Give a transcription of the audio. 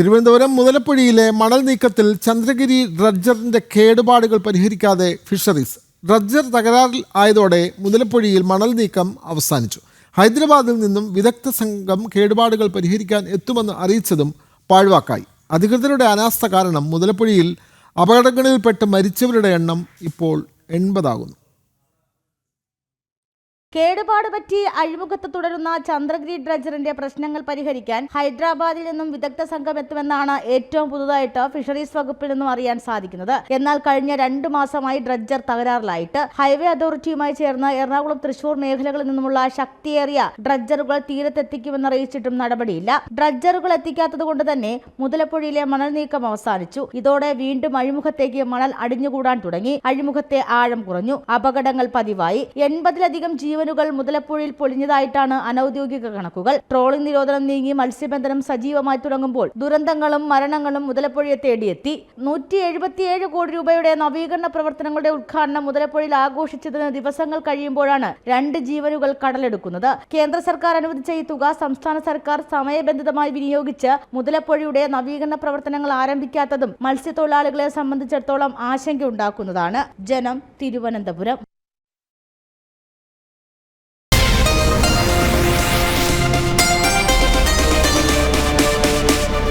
തിരുവനന്തപുരം മുതലപ്പുഴയിലെ മണൽ നീക്കത്തിൽ ചന്ദ്രഗിരി ഡ്രഡ്ജറിന്റെ കേടുപാടുകൾ പരിഹരിക്കാതെ ഫിഷറീസ്. ഡ്രഡ്ജർ തകരാറിൽ ആയതോടെ മുതലപ്പുഴയിൽ മണൽ നീക്കം അവസാനിച്ചു. ഹൈദരാബാദിൽ നിന്നും വിദഗ്ധ സംഘം കേടുപാടുകൾ പരിഹരിക്കാൻ എത്തുമെന്ന് അറിയിച്ചതും പാഴ്വാക്കായി. അധികൃതരുടെ അനാസ്ഥ കാരണം മുതലപ്പുഴയിൽ അപകടങ്ങളിൽപ്പെട്ട് മരിച്ചവരുടെ എണ്ണം ഇപ്പോൾ 80 ആകുന്നു. കേടുപാട് പറ്റി അഴിമുഖത്ത് തുടരുന്ന ചന്ദ്രഗിരി ഡ്രഡ്ജറിന്റെ പ്രശ്നങ്ങൾ പരിഹരിക്കാൻ ഹൈദരാബാദിൽ നിന്നും വിദഗ്ധ സംഘം എത്തുമെന്നാണ് ഏറ്റവും പുതുതായിട്ട് ഫിഷറീസ് വകുപ്പിൽ നിന്നും അറിയാൻ സാധിക്കുന്നത്. എന്നാൽ കഴിഞ്ഞ 2 മാസമായി ഡ്രഡ്ജർ തകരാറിലായിട്ട് ഹൈവേ അതോറിറ്റിയുമായി ചേർന്ന് എറണാകുളം തൃശൂർ മേഖലകളിൽ നിന്നുമുള്ള ശക്തിയേറിയ ഡ്രഡ്ജറുകൾ തീരത്തെത്തിക്കുമെന്നറിയിച്ചിട്ടും നടപടിയില്ല. ഡ്രഡ്ജറുകൾ എത്തിക്കാത്തത് കൊണ്ട് തന്നെ മുതലപ്പുഴയിലെ മണൽ നീക്കം അവസാനിച്ചു. ഇതോടെ വീണ്ടും അഴിമുഖത്തേക്ക് മണൽ അടിഞ്ഞുകൂടാൻ തുടങ്ങി. അഴിമുഖത്തെ ആഴം കുറഞ്ഞു. അപകടങ്ങൾ പതിവായി. 80-ലധികം ജീവനുകൾ മുതലപ്പുഴയിൽ പൊളിഞ്ഞതായിട്ടാണ് അനൌദ്യോഗിക കണക്കുകൾ. ട്രോളിംഗ് നിരോധനം നീങ്ങി മത്സ്യബന്ധനം സജീവമായി തുടങ്ങുമ്പോൾ ദുരന്തങ്ങളും മരണങ്ങളും മുതലപ്പുഴയെ തേടിയെത്തി. 177 കോടി രൂപയുടെ നവീകരണ പ്രവർത്തനങ്ങളുടെ ഉദ്ഘാടനം മുതലപ്പുഴയിൽ ആഘോഷിച്ചതിന് ദിവസങ്ങൾ കഴിയുമ്പോഴാണ് 2 ജീവനുകൾ കടലെടുക്കുന്നത്. കേന്ദ്ര സർക്കാർ അനുവദിച്ച ഈ തുക സംസ്ഥാന സർക്കാർ സമയബന്ധിതമായി വിനിയോഗിച്ച് മുതലപ്പുഴയുടെ നവീകരണ പ്രവർത്തനങ്ങൾ ആരംഭിക്കാത്തതും മത്സ്യത്തൊഴിലാളികളെ സംബന്ധിച്ചിടത്തോളം ആശങ്കയുണ്ടാക്കുന്നതാണ്. ജനം, തിരുവനന്തപുരം.